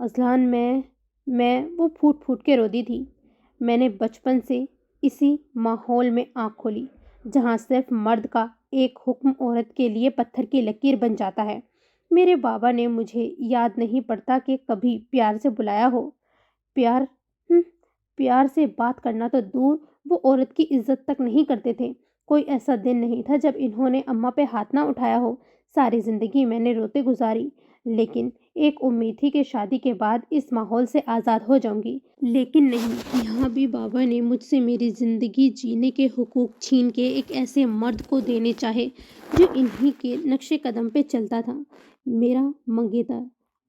Azlan میں وہ پھوٹ پھوٹ کے روتی تھی۔ میں نے بچپن سے اسی ماحول میں آنکھ کھولی جہاں صرف مرد کا ایک حکم عورت کے لیے پتھر کی لکیر بن جاتا ہے۔ میرے بابا نے مجھے یاد نہیں پڑتا کہ کبھی پیار سے بلایا ہو۔ پیار پیار سے بات کرنا تو دور، وہ عورت کی عزت تک نہیں کرتے تھے۔ کوئی ایسا دن نہیں تھا جب انہوں نے اماں پہ ہاتھ نہ اٹھایا ہو۔ ساری زندگی میں نے روتے گزاری، لیکن ایک امید تھی کہ شادی کے بعد اس ماحول سے آزاد ہو جاؤں گی۔ لیکن نہیں، یہاں بھی بابا نے مجھ سے میری زندگی جینے کے حقوق چھین کے ایک ایسے مرد کو دینے چاہے جو انہی کے نقش قدم پہ چلتا تھا۔ میرا منگیتر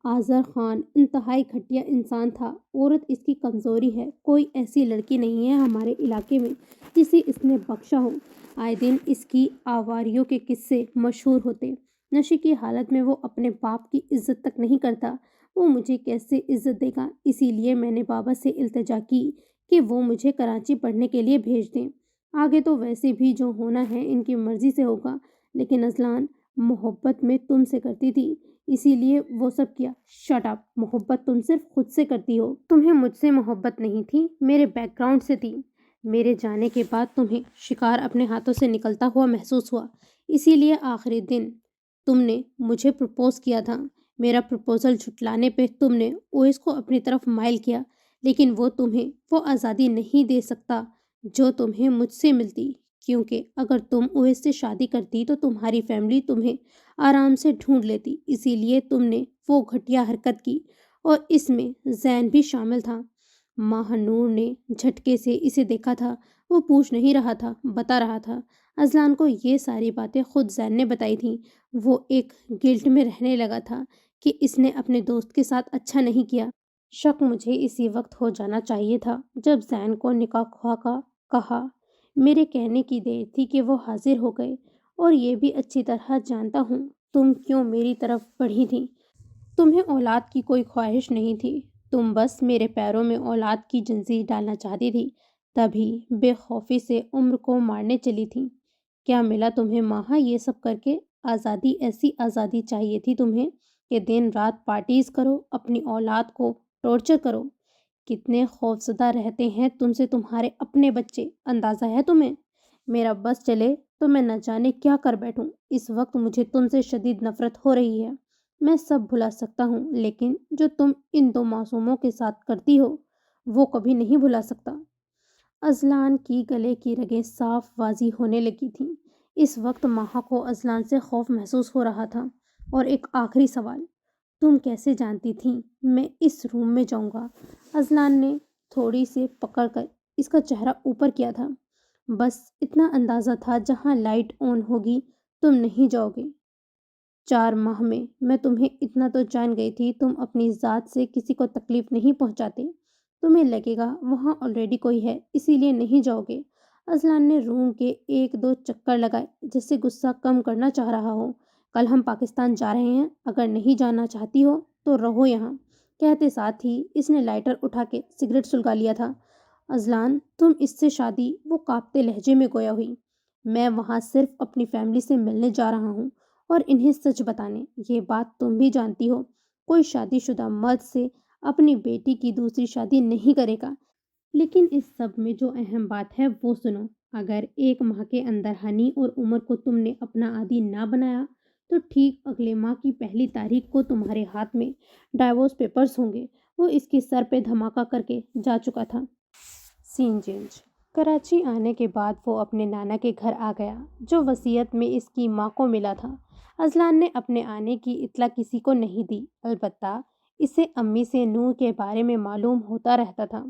آذر خان انتہائی گھٹیا انسان تھا۔ عورت اس کی کمزوری ہے۔ کوئی ایسی لڑکی نہیں ہے ہمارے علاقے میں جسے اس نے بخشا ہو۔ آئے دن اس کی آواریوں کے قصے مشہور ہوتے۔ نشے کی حالت میں وہ اپنے باپ کی عزت تک نہیں کرتا، وہ مجھے کیسے عزت دے گا؟ اسی لیے میں نے بابا سے التجا کی کہ وہ مجھے کراچی پڑھنے کے لیے بھیج دیں۔ آگے تو ویسے بھی جو ہونا ہے ان کی مرضی سے ہوگا، لیکن اذلان محبت میں تم سے کرتی تھی، اسی لیے وہ سب کیا۔ Shut up! محبت تم صرف خود سے کرتی ہو۔ تمہیں مجھ سے محبت نہیں تھی، میرے بیک گراؤنڈ سے تھی۔ میرے جانے کے بعد تمہیں شکار اپنے ہاتھوں سے نکلتا ہوا محسوس ہوا، اسی لیے آخری دن تم نے مجھے پرپوز کیا تھا۔ میرا پرپوزل جھٹلانے پہ تم نے اویس کو اپنی طرف مائل کیا، لیکن وہ تمہیں وہ آزادی نہیں دے سکتا جو تمہیں مجھ سے ملتی، کیونکہ اگر تم اویس سے شادی کرتی تو تمہاری فیملی تمہیں آرام سے ڈھونڈ لیتی۔ اسی لیے تم نے وہ گھٹیا حرکت کی، اور اس میں زین بھی شامل تھا۔ ماہ نور نے جھٹکے سے اسے دیکھا تھا۔ وہ پوچھ نہیں رہا تھا، بتا رہا تھا۔ اذلان کو یہ ساری باتیں خود زین نے بتائی تھیں۔ وہ ایک گلٹ میں رہنے لگا تھا کہ اس نے اپنے دوست کے ساتھ اچھا نہیں کیا۔ شک مجھے اسی وقت ہو جانا چاہیے تھا جب زین کو نکاح خواہ کا کہا۔ میرے کہنے کی دیر تھی کہ وہ حاضر ہو گئے، اور یہ بھی اچھی طرح جانتا ہوں تم کیوں میری طرف بڑھی تھی۔ تمہیں اولاد کی کوئی خواہش نہیں تھی، تم بس میرے پیروں میں اولاد کی جنزیر ڈالنا چاہتی تھی، تبھی بے خوفی سے عمر کو مارنے چلی تھی۔ کیا ملا تمہیں ماہا یہ سب کر کے؟ آزادی، ایسی آزادی چاہیے تھی تمہیں کہ دن رات پارٹیز کرو، اپنی اولاد کو ٹارچر کرو۔ کتنے خوفزدہ رہتے ہیں تم سے تمہارے اپنے بچے، اندازہ ہے تمہیں؟ میرا بس چلے تو میں نہ جانے کیا کر بیٹھوں۔ اس وقت مجھے تم سے شدید نفرت ہو رہی ہے۔ میں سب بھلا سکتا ہوں، لیکن جو تم ان دو معصوموں کے ساتھ کرتی ہو وہ کبھی نہیں بھلا سکتا۔ اذلان کی گلے کی رگیں صاف واضح ہونے لگی تھیں۔ اس وقت ماہا کو اذلان سے خوف محسوس ہو رہا تھا۔ اور ایک آخری سوال، تم کیسے جانتی تھیں میں اس روم میں جاؤں گا؟ اذلان نے تھوڑی سے پکڑ کر اس کا چہرہ اوپر کیا تھا۔ بس اتنا اندازہ تھا جہاں لائٹ آن ہوگی تم نہیں جاؤ گے۔ 4 ماہ میں تمہیں اتنا تو جان گئی تھی تم اپنی ذات سے کسی کو تکلیف نہیں پہنچاتے۔ تمہیں لگے گا وہاں آلریڈی کوئی ہے، اسی لیے نہیں جاؤ گے۔ اذلان نے روم کے 1-2 چکر لگائے جیسے غصہ کم کرنا چاہ رہا ہو۔ کل ہم پاکستان جا رہے ہیں، اگر نہیں جانا چاہتی ہو تو رہو یہاں۔ کہتے ساتھ ہی اس نے لائٹر اٹھا کے سگریٹ سلگا لیا تھا۔ اذلان، تم اس سے شادی؟ وہ کانپتے لہجے میں گویا ہوئی۔ میں وہاں صرف اپنی فیملی سے ملنے جا رہا ہوں اور انہیں سچ بتانے۔ یہ بات تم بھی جانتی ہو، کوئی شادی شدہ مرد سے اپنی بیٹی کی دوسری شادی نہیں کرے گا۔ لیکن اس سب میں جو اہم بات ہے وہ سنو۔ اگر 1 ماہ کے اندر ہنی اور عمر کو تم نے اپنا عادی نہ بنایا تو ٹھیک اگلے ماہ کی 1 تاریخ کو تمہارے ہاتھ میں ڈائیورس پیپرز ہوں گے۔ وہ اس کے سر پہ دھماکہ کر کے جا چکا تھا۔ سین چینج۔ کراچی آنے کے بعد وہ اپنے نانا کے گھر آ گیا، جو وصیت میں اس کی ماں کو ملا تھا۔ اذلان نے اپنے آنے کی اطلاع کسی کو نہیں دی، البتہ اسے امی سے نور کے بارے میں معلوم ہوتا رہتا تھا۔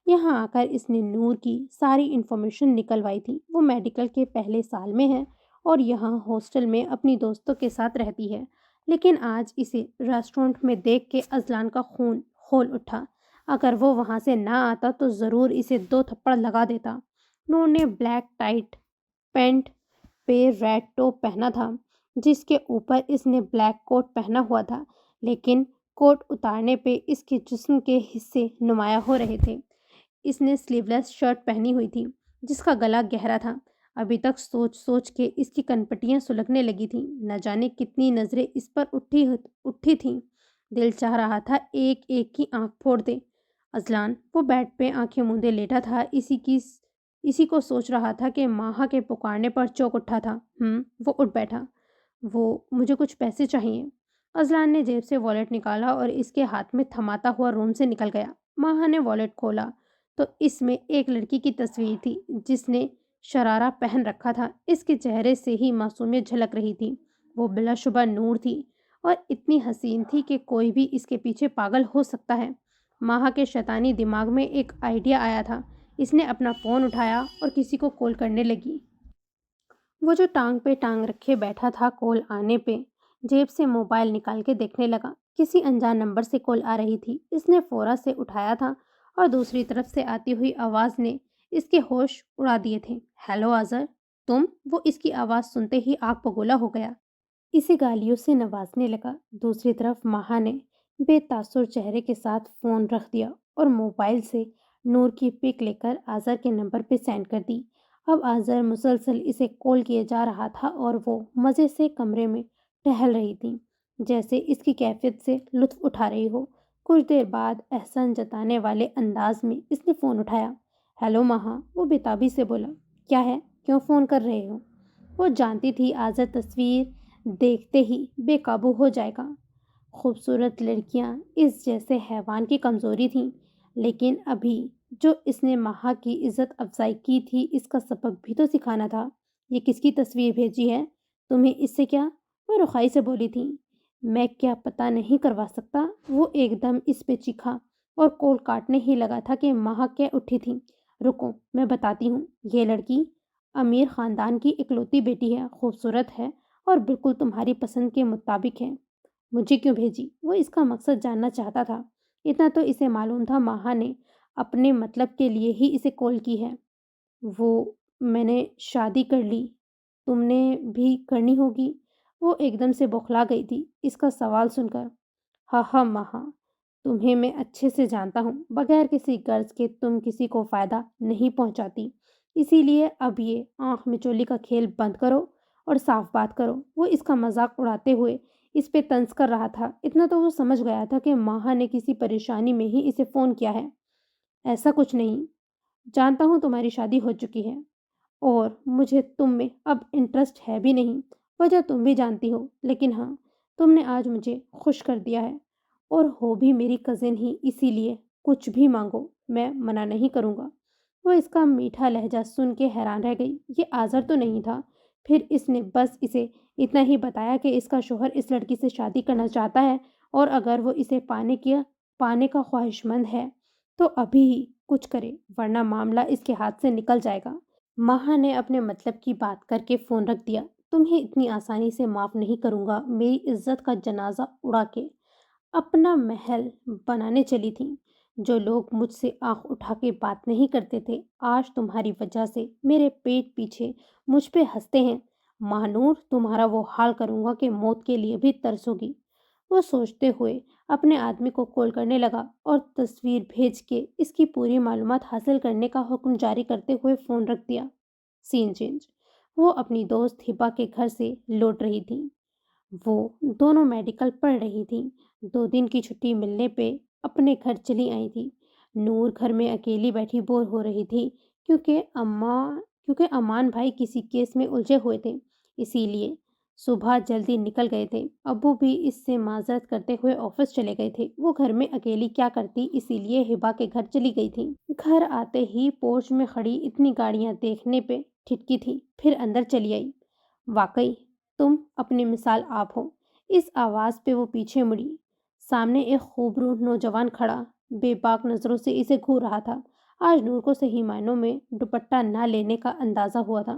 یہاں آ کر اس نے نور کی ساری انفارمیشن نکلوائی تھی۔ وہ میڈیکل کے پہلے سال میں ہے اور یہاں ہاسٹل میں اپنی دوستوں کے ساتھ رہتی ہے، لیکن آج اسے ریسٹورنٹ میں دیکھ کے اذلان کا خون کھول اٹھا۔ اگر وہ وہاں سے نہ آتا تو ضرور اسے 2 تھپڑ لگا دیتا۔ نور نے بلیک ٹائٹ پینٹ پہ ریڈ ٹاپ پہنا تھا، جس کے اوپر اس نے بلیک کوٹ پہنا ہوا تھا، لیکن کوٹ اتارنے پہ اس کے جسم کے حصے نمایاں ہو رہے تھے۔ اس نے سلیو لیس شرٹ پہنی ہوئی تھی جس کا گلا گہرا تھا۔ ابھی تک سوچ سوچ کے اس کی کنپٹیاں سلگنے لگی تھیں۔ نہ جانے کتنی نظریں اس پر اٹھی تھیں۔ دل چاہ رہا تھا ایک ایک کی آنکھ پھوڑ دے۔ اذلان وہ بیڈ پہ آنکھیں موندے لیٹا تھا، اسی کو سوچ رہا تھا کہ ماہا کے پکارنے پر چونک اٹھا تھا۔ وہ اٹھ بیٹھا۔ مجھے کچھ پیسے چاہیے۔ اذلان نے جیب سے والیٹ نکالا اور اس کے ہاتھ میں تھماتا ہوا روم سے نکل گیا۔ ماہا نے والیٹ کھولا تو اس میں ایک لڑکی کی تصویر تھی جس نے شرارہ پہن رکھا تھا۔ اس کے چہرے سے ہی معصومیت جھلک رہی تھی۔ وہ بلا شبہ نور تھی اور اتنی حسین تھی کہ کوئی بھی اس کے پیچھے پاگل ہو سکتا ہے۔ ماہا کے شیطانی دماغ میں ایک آئیڈیا آیا تھا۔ اس نے اپنا فون اٹھایا اور کسی کو کال کرنے لگی۔ وہ جو ٹانگ پہ ٹانگ رکھے بیٹھا تھا، کال آنے پہ جیب سے موبائل نکال کے دیکھنے لگا۔ کسی انجان نمبر سے کال آ رہی تھی۔ اس نے فوراً سے اٹھایا تھا اور دوسری طرف سے آتی ہوئی آواز نے اس کے ہوش اڑا دیے تھے۔ ہیلو آذر، تم؟ وہ اس کی آواز سنتے ہی آگ بگولا ہو گیا۔ اسے گالیوں سے نوازنے لگا۔ دوسری طرف ماہا نے بے تاثر چہرے کے ساتھ فون رکھ دیا اور موبائل سے نور کی پک لے کر آذر کے نمبر پہ سینڈ کر دی۔ اب آذر مسلسل اسے کال کیے جا رہا تھا اور وہ مزے سے کمرے میں ٹہل رہی تھی، جیسے اس کی کیفیت سے لطف اٹھا رہی ہو۔ کچھ دیر بعد احسان جتانے والے انداز میں اس نے فون اٹھایا۔ ہیلو ماہا، وہ بےتابی سے بولا۔ کیا ہے؟ کیوں فون کر رہے ہو؟ وہ جانتی تھی آذر تصویر دیکھتے ہی بے قابو ہو جائے گا۔ خوبصورت لڑکیاں اس جیسے حیوان کی کمزوری تھیں، لیکن ابھی جو اس نے ماہا کی عزت افزائی کی تھی، اس کا سبق بھی تو سکھانا تھا۔ یہ کس کی تصویر بھیجی ہے تمہیں؟ اس سے کیا؟ وہ رخائی سے بولی تھی۔ میں کیا پتہ نہیں کروا سکتا؟ وہ ایک دم اس پہ چیخا اور کال کاٹنے ہی لگا تھا کہ ماہا کہہ اٹھی تھی۔ رکو، میں بتاتی ہوں۔ یہ لڑکی امیر خاندان کی اکلوتی بیٹی ہے، خوبصورت ہے اور بالکل تمہاری پسند کے مطابق ہے۔ مجھے کیوں بھیجی؟ وہ اس کا مقصد جاننا چاہتا تھا۔ اتنا تو اسے معلوم تھا ماہا نے اپنے مطلب کے لیے ہی اسے کال کی ہے۔ میں نے شادی کر لی، تم نے بھی کرنی ہوگی۔ وہ ایک دم سے بوکھلا گئی تھی اس کا سوال سن کر۔ ہاں ماہا، تمہیں میں اچھے سے جانتا ہوں، بغیر کسی غرض کے تم کسی کو فائدہ نہیں پہنچاتی، اسی لیے اب یہ آنکھ مچولی کا کھیل بند کرو اور صاف بات کرو۔ وہ اس کا مذاق اڑاتے ہوئے اس پہ طنز کر رہا تھا۔ اتنا تو وہ سمجھ گیا تھا کہ ماہا نے کسی پریشانی میں ہی اسے فون کیا ہے۔ ایسا کچھ نہیں، جانتا ہوں تمہاری شادی ہو چکی ہے اور مجھے تم میں اب انٹرسٹ ہے بھی نہیں، وجہ تم بھی جانتی ہو، لیکن ہاں، تم نے آج مجھے خوش کر دیا ہے اور ہو بھی میری کزن ہی، اسی لیے کچھ بھی مانگو میں منع نہیں کروں گا۔ وہ اس کا میٹھا لہجہ سن کے حیران رہ گئی۔ یہ آذر تو نہیں تھا۔ پھر اس نے بس اسے اتنا ہی بتایا کہ اس کا شوہر اس لڑکی سے شادی کرنا چاہتا ہے اور اگر وہ اسے پانے کا خواہش مند ہے تو ابھی ہی کچھ کرے، ورنہ معاملہ اس کے ہاتھ سے نکل جائے گا۔ ماہا نے اپنے مطلب کی بات کر کے فون رکھ دیا۔ تمہیں اتنی آسانی سے معاف نہیں کروں گا۔ میری عزت کا جنازہ اڑا کے اپنا محل بنانے چلی تھی۔ جو لوگ مجھ سے آنکھ اٹھا کے بات نہیں کرتے تھے، آج تمہاری وجہ سے میرے پیٹ پیچھے مجھ پہ ہنستے ہیں۔ ماہنور، تمہارا وہ حال کروں گا کہ موت کے لیے بھی ترسوگی۔ وہ سوچتے ہوئے اپنے آدمی کو کال کرنے لگا اور تصویر بھیج کے اس کی پوری معلومات حاصل کرنے کا حکم جاری کرتے ہوئے فون رکھ دیا۔ سین چینج۔ وہ اپنی دوست ہبا کے گھر سے لوٹ رہی تھی۔ وہ دونوں میڈیکل پڑھ رہی تھیں۔ 2 دن کی چھٹی ملنے پہ اپنے گھر چلی آئی تھی۔ نور گھر میں اکیلی بیٹھی بور ہو رہی تھی کیونکہ امان بھائی کسی کیس میں الجھے ہوئے تھے، اسی لیے صبح جلدی نکل گئے تھے۔ ابو بھی اس سے معذرت کرتے ہوئے آفس چلے گئے تھے۔ وہ گھر میں اکیلی کیا کرتی، اسی لیے ہبا کے گھر چلی گئی تھی۔ گھر آتے ہی پورچ میں کھڑی اتنی گاڑیاں دیکھنے پہ ٹھٹکی تھی، پھر اندر چلی آئی۔ واقعی تم اپنی مثال آپ ہو۔ اس آواز پہ وہ پیچھے مڑی۔ سامنے ایک خوبرو نوجوان کھڑا بے باک نظروں سے اسے گھور رہا تھا۔ آج نور کو صحیح معنوں میں دوپٹہ نہ لینے کا اندازہ ہوا تھا۔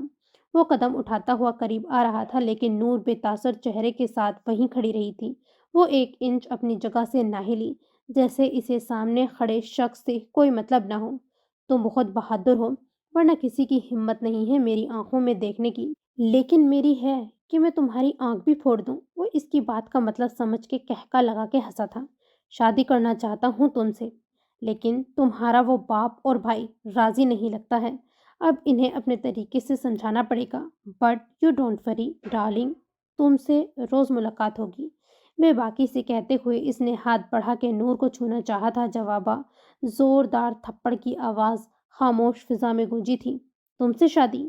وہ قدم اٹھاتا ہوا قریب آ رہا تھا، لیکن نور بے تاثر چہرے کے ساتھ وہیں کھڑی رہی تھی۔ وہ 1 انچ اپنی جگہ سے نہ ہلی، جیسے اسے سامنے کھڑے شخص سے کوئی مطلب نہ ہو۔ تم بہت بہادر ہو، ورنہ کسی کی ہمت نہیں ہے میری آنکھوں میں دیکھنے کی، لیکن میری ہے کہ میں تمہاری آنکھ بھی پھوڑ دوں۔ وہ اس کی بات کا مطلب سمجھ کے قہقہ لگا کے ہنسا تھا۔ شادی کرنا چاہتا ہوں تم سے، لیکن تمہارا وہ باپ اور بھائی راضی نہیں لگتا ہے۔ اب انہیں اپنے طریقے سے سمجھانا پڑے گا۔ But you don't worry darling, تم سے روز ملاقات ہوگی۔ وہ باقی سے کہتے ہوئے اس نے ہاتھ بڑھا کے نور کو چھونا چاہا تھا، جوابا زوردار تھپڑ کی آواز خاموش فضا میں گونجی تھی۔ تم سے شادی؟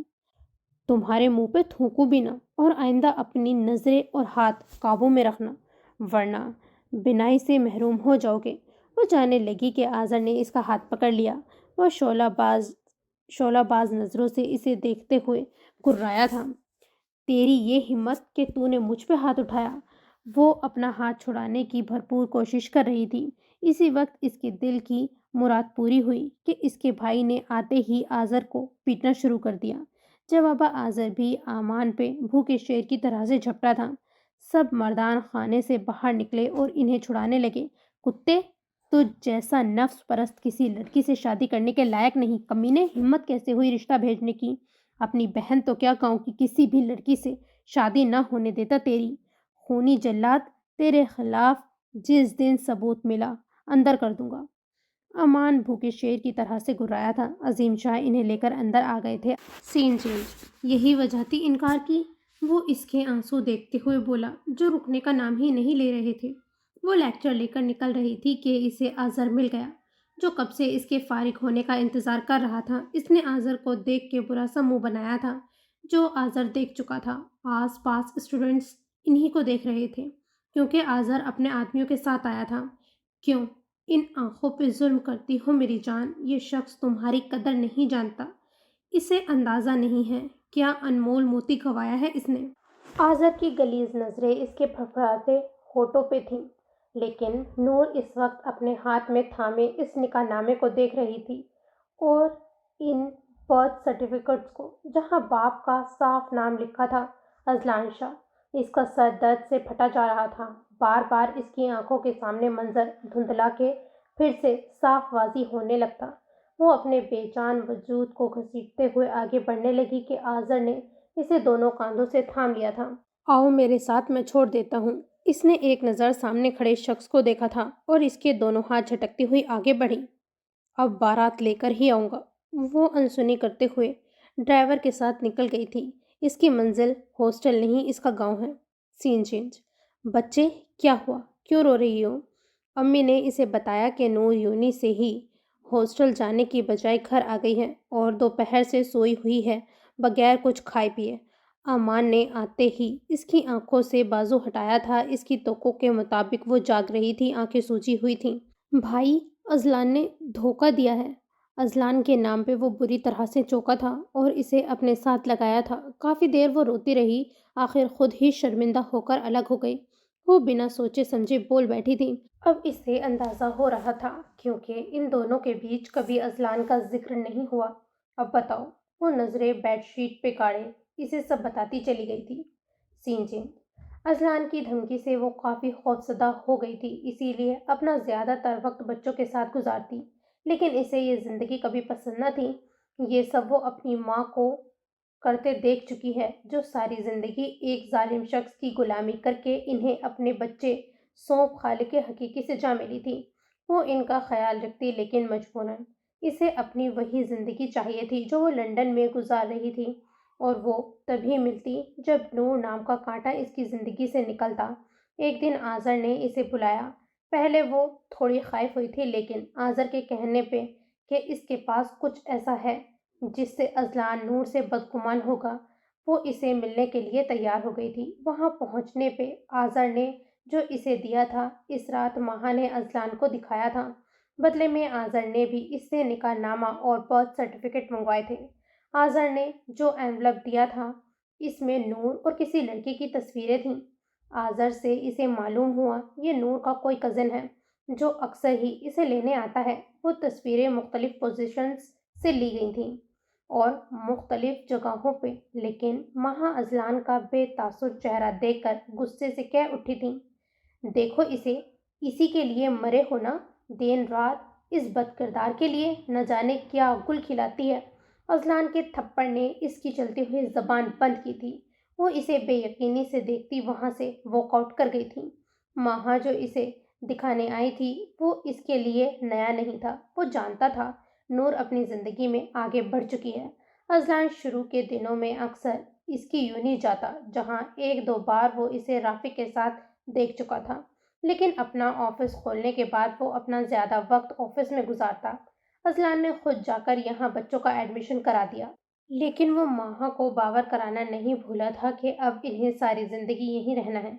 تمہارے منہ پہ تھوکوں بھی نہ، اور آئندہ اپنی نظریں اور ہاتھ قابو میں رکھنا، ورنہ بینائی سے محروم ہو جاؤ گے۔ وہ جانے لگی کہ آذر نے اس کا ہاتھ پکڑ لیا۔ وہ شعلہ باز نظروں سے اسے دیکھتے ہوئے گررایا تھا۔ تیری یہ ہمت کہ تو نے مجھ پہ ہاتھ اٹھایا۔ وہ اپنا ہاتھ چھڑانے کی بھرپور کوشش کر رہی تھی۔ اسی وقت اس کے دل کی مراد پوری ہوئی کہ اس کے بھائی نے آتے ہی آذر کو پیٹنا شروع کر دیا۔ جوابا آذر بھی آمان پہ بھوکے شیر کی طرح سے جھپٹا تھا۔ سب مردان خانے سے باہر نکلے اور انہیں چھڑانے لگے۔ کتے، تو جیسا نفس پرست کسی لڑکی سے شادی کرنے کے لائق نہیں۔ کمینے، ہمت کیسے ہوئی رشتہ بھیجنے کی؟ اپنی بہن تو کیا گاؤں کی کسی بھی لڑکی سے شادی نہ ہونے دیتا تیری خونی جلاد۔ تیرے خلاف جس دن ثبوت ملا اندر کر دوں گا۔ امان بھوکے شیر کی طرح سے گررایا تھا۔ عظیم شاہ انہیں لے کر اندر آ گئے تھے۔ سین چینج۔ یہی وجہ تھی انکار کی؟ وہ اس کے آنسو دیکھتے ہوئے بولا، جو رکنے کا نام ہی نہیں لے رہے تھے۔ وہ لیکچر لے کر نکل رہی تھی کہ اسے آذر مل گیا، جو کب سے اس کے فارغ ہونے کا انتظار کر رہا تھا۔ اس نے آذر کو دیکھ کے برا سا منہ بنایا تھا، جو آذر دیکھ چکا تھا۔ آس پاس اسٹوڈنٹس انہی کو دیکھ رہے تھے، کیونکہ آذر اپنے آدمیوں کے ساتھ آیا تھا۔ کیوں ان آنکھوں پہ ظلم کرتی ہو میری جان؟ یہ شخص تمہاری قدر نہیں جانتا، اسے اندازہ نہیں ہے کیا انمول موتی گنوایا ہے اس نے۔ آذر کی غلیظ نظریں اس کے پھڑپڑاتے ہونٹوں پہ تھیں، لیکن نور اس وقت اپنے ہاتھ میں تھامے اس نکاح نامے کو دیکھ رہی تھی، اور ان برتھ سرٹیفکیٹس کو، جہاں باپ کا صاف نام لکھا تھا، اذلان شاہ۔ اس کا سر درد سے پھٹا جا رہا تھا۔ بار بار اس کی آنکھوں کے سامنے منظر دھندلا کے پھر سے صاف واضح ہونے لگتا۔ وہ اپنے بے جان وجود کو گھسیٹتے ہوئے آگے بڑھنے لگی کہ آذر نے اسے دونوں کاندھوں سے تھام لیا تھا۔ آؤ میرے ساتھ، میں چھوڑ دیتا ہوں۔ اس نے ایک نظر سامنے کھڑے شخص کو دیکھا تھا اور اس کے دونوں ہاتھ جھٹکتی ہوئی آگے بڑھی۔ اب بارات لے کر ہی آؤں گا۔ وہ انسنی کرتے ہوئے ڈرائیور کے ساتھ نکل گئی تھی۔ اس کی منزل ہاسٹل نہیں، اس کا گاؤں ہے۔ سین چینج۔ بچے، کیا ہوا؟ کیوں رو رہی ہو؟ امی نے اسے بتایا کہ نور یونی سے ہی ہاسٹل جانے کی بجائے گھر آ گئی ہے اور دوپہر سے سوئی ہوئی ہے بغیر کچھ کھائے پیے۔ امان نے آتے ہی اس کی آنکھوں سے بازو ہٹایا تھا۔ اس کی توقع کے مطابق وہ جاگ رہی تھی، آنکھیں سوجی ہوئی تھیں۔ بھائی، اذلان نے دھوکہ دیا ہے۔ اذلان کے نام پہ وہ بری طرح سے چونکا تھا اور اسے اپنے ساتھ لگایا تھا۔ کافی دیر وہ روتی رہی، آخر خود ہی شرمندہ ہو کر الگ ہو گئی۔ وہ بنا سوچے سمجھے بول بیٹھی تھی۔ اب اسے اندازہ ہو رہا تھا، کیونکہ ان دونوں کے بیچ کبھی اذلان کا ذکر نہیں ہوا۔ اب بتاؤ۔ وہ نظریں بیڈ شیٹ پہ گاڑے اسے سب بتاتی چلی گئی تھی۔ سین چینج۔ اذلان کی دھمکی سے وہ کافی خوفزدہ ہو گئی تھی، اسی لیے اپنا زیادہ تر وقت بچوں کے ساتھ گزارتی، لیکن اسے یہ زندگی کبھی پسند نہ تھی۔ یہ سب وہ اپنی ماں کو کرتے دیکھ چکی ہے، جو ساری زندگی ایک ظالم شخص کی غلامی کر کے انہیں اپنے بچے سونپ خالق حقیقی سے جا ملی تھی۔ وہ ان کا خیال رکھتی، لیکن مجبوراً۔ اسے اپنی وہی زندگی چاہیے تھی جو وہ لندن میں گزار رہی تھی، اور وہ تبھی ملتی جب نور نام کا کانٹا اس کی زندگی سے نکلتا۔ ایک دن آذر نے اسے بلایا۔ پہلے وہ تھوڑی خائف ہوئی تھی، لیکن آذر کے کہنے پہ کہ اس کے پاس کچھ ایسا ہے جس سے اذلان نور سے بدگمان ہوگا، وہ اسے ملنے کے لیے تیار ہو گئی تھی۔ وہاں پہنچنے پہ آذر نے جو اسے دیا تھا، اس رات ماہا نے اذلان کو دکھایا تھا۔ بدلے میں آذر نے بھی اس سے نکاح نامہ اور برتھ سرٹیفکیٹ منگوائے تھے۔ آذر نے جو انویلپ دیا تھا، اس میں نور اور کسی لڑکی کی تصویریں تھیں۔ آذر سے اسے معلوم ہوا یہ نور کا کوئی کزن ہے، جو اکثر ہی اسے لینے آتا ہے۔ وہ تصویریں مختلف پوزیشنز سے لی گئی تھیں اور مختلف جگہوں پہ، لیکن ماہا اذلان کا بے تاثر چہرہ دیکھ کر غصے سے کہہ اٹھی تھی، دیکھو اسے، اسی کے لیے مرے ہو نا؟ دن رات اس بد کردار کے لیے نہ جانے کیا گل کھلاتی ہے۔ اذلان کے تھپڑ نے اس کی چلتی ہوئی زبان بند کی تھی۔ وہ اسے بے یقینی سے دیکھتی وہاں سے واک آؤٹ کر گئی تھی۔ ماہا جو اسے دکھانے آئی تھی، وہ اس کے لیے نیا نہیں تھا۔ وہ جانتا تھا نور اپنی زندگی میں آگے بڑھ چکی ہے۔ اذلان شروع کے دنوں میں اکثر اس کی یونی جاتا، جہاں ایک دو بار وہ اسے رافق کے ساتھ دیکھ چکا تھا، لیکن اپنا آفس کھولنے کے بعد وہ اپنا زیادہ وقت آفس میں گزارتا۔ اذلان نے خود جا کر یہاں بچوں کا ایڈمیشن کرا دیا، لیکن وہ ماہا کو باور کرانا نہیں بھولا تھا کہ اب انہیں ساری زندگی یہیں رہنا ہے۔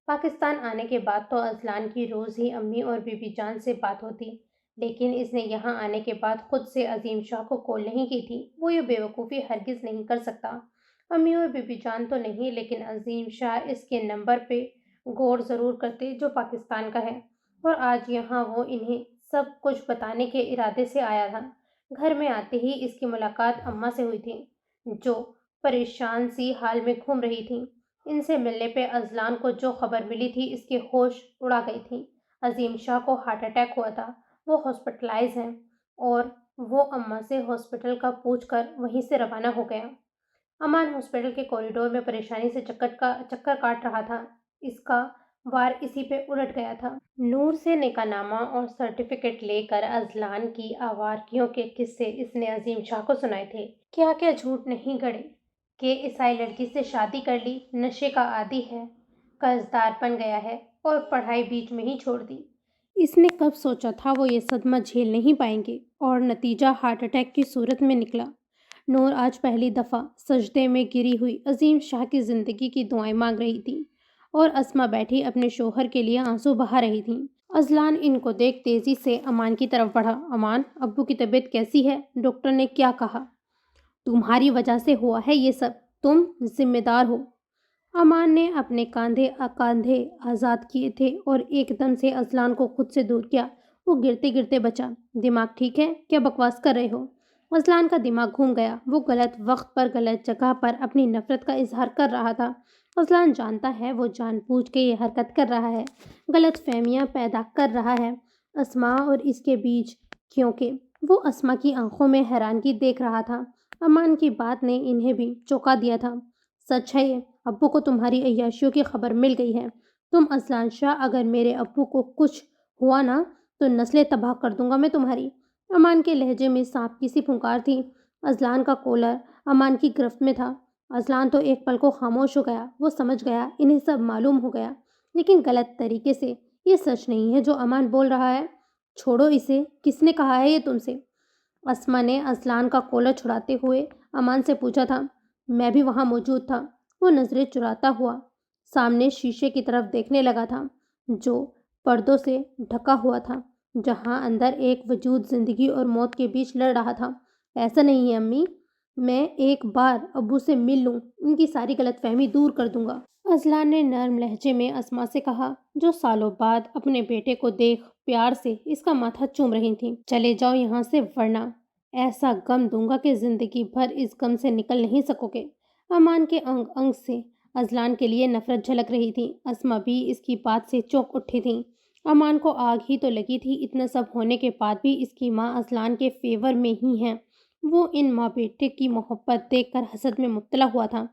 پاکستان آنے کے بعد تو اذلان کی روز ہی امی اور بی بی جان سے بات ہوتی، لیکن اس نے یہاں آنے کے بعد خود سے عظیم شاہ کو کال نہیں کی تھی۔ وہ یہ بیوقوفی ہرگز نہیں کر سکتا۔ امی اور بی بی جان تو نہیں، لیکن عظیم شاہ اس کے نمبر پہ غور ضرور کرتے جو پاکستان کا ہے، اور آج یہاں وہ انہیں سب کچھ بتانے کے ارادے سے آیا تھا۔ گھر میں آتے ہی اس کی ملاقات اماں سے ہوئی تھی، جو پریشان سی حال میں گھوم رہی تھی۔ ان سے ملنے پہ اذلان کو جو خبر ملی تھی اس کے ہوش اڑا گئی تھی۔ عظیم شاہ کو ہارٹ اٹیک ہوا تھا، وہ ہاسپٹلائز ہیں، اور وہ اماں سے ہاسپٹل کا پوچھ کر وہیں سے روانہ ہو گیا۔ امان ہاسپٹل کے کوریڈور میں پریشانی سے چکر کاٹ رہا تھا۔ اس کا وار اسی پہ الٹ گیا تھا۔ نور سے نکاح نامہ اور سرٹیفکیٹ لے کر اذلان کی آوارگیوں کے قصے اس نے عظیم شاہ کو سنائے تھے۔ کیا کیا جھوٹ نہیں گڑے کہ عیسائی لڑکی سے شادی کر لی، نشے کا عادی ہے، قرضدار بن گیا ہے، اور پڑھائی بیچ میں ہی چھوڑ دی۔ اس نے کب سوچا تھا وہ یہ صدمہ جھیل نہیں پائیں گے، اور نتیجہ ہارٹ اٹیک کی صورت میں نکلا۔ نور آج پہلی دفعہ سجدے میں گری ہوئی عظیم شاہ کی زندگی کی دعائیں مانگ رہی تھی، اور اسما بیٹھی اپنے شوہر کے لیے آنسو بہا رہی تھی۔ اذلان ان کو دیکھ تیزی سے امان کی طرف بڑھا۔ امان، ابو کی طبیعت کیسی ہے؟ ڈاکٹر نے کیا کہا؟ تمہاری وجہ سے ہوا ہے یہ سب، تم ذمہ دار ہو۔ امان نے اپنے کاندھے آزاد کیے تھے اور ایک دم سے اذلان کو خود سے دور کیا۔ وہ گرتے گرتے بچا، دماغ ٹھیک ہے؟ کیا بکواس کر رہے ہو؟ اذلان کا دماغ گھوم گیا۔ وہ غلط وقت پر غلط جگہ پر اپنی نفرت کا اظہار کر رہا تھا۔ اذلان جانتا ہے وہ جان بوجھ کے یہ حرکت کر رہا ہے، غلط فہمیاں پیدا کر رہا ہے اسما اور اس کے بیچ، کیونکہ وہ اسما کی آنکھوں میں حیرانگی دیکھ رہا تھا۔ امان کی بات نے انہیں بھی چونکا دیا تھا۔ سچ ہے یہ، ابو کو تمہاری عیاشیوں کی خبر مل گئی ہے۔ تم اذلان شاہ، اگر میرے ابو کو کچھ ہوا نا تو نسلیں تباہ کر دوں گا میں تمہاری۔ امان کے لہجے میں سانپ کی سی پھنکار تھی۔ اذلان کا کولر امان کی گرفت میں تھا۔ اذلان تو ایک پل کو خاموش ہو گیا۔ وہ سمجھ گیا انہیں سب معلوم ہو گیا، لیکن غلط طریقے سے۔ یہ سچ نہیں ہے جو امان بول رہا ہے۔ چھوڑو اسے، کس نے کہا ہے یہ تم سے؟ اسما نے اذلان کا کولر چھڑاتے ہوئے امان سے پوچھا تھا۔ میں بھی وہاں موجود تھا۔ وہ نظریں چراتا ہوا سامنے شیشے کی طرف دیکھنے لگا تھا، جو پردوں سے ڈھکا ہوا تھا، جہاں اندر ایک وجود زندگی اور موت کے بیچ لڑ رہا تھا۔ ایسا نہیں ہے امی، میں ایک بار ابو سے مل لوں، ان کی ساری غلط فہمی دور کر دوں گا۔ اذلان نے نرم لہجے میں اسما سے کہا، جو سالوں بعد اپنے بیٹے کو دیکھ پیار سے اس کا ماتھا چوم رہی تھیں۔ چلے جاؤ یہاں سے، ورنہ ایسا غم دوں گا کہ زندگی بھر اس غم سے نکل نہیں سکو گے۔ امان کے انگ انگ سے اذلان کے لیے نفرت جھلک رہی تھی۔ اسما بھی اس کی بات سے چونک اٹھی تھی۔ امان کو آگ ہی تو لگی تھی، اتنا سب ہونے کے بعد بھی اس کی ماں اذلان کے فیور میں ہی ہے۔ وہ ان ماں بیٹے کی محبت دیکھ کر حسد میں مبتلا ہوا تھا۔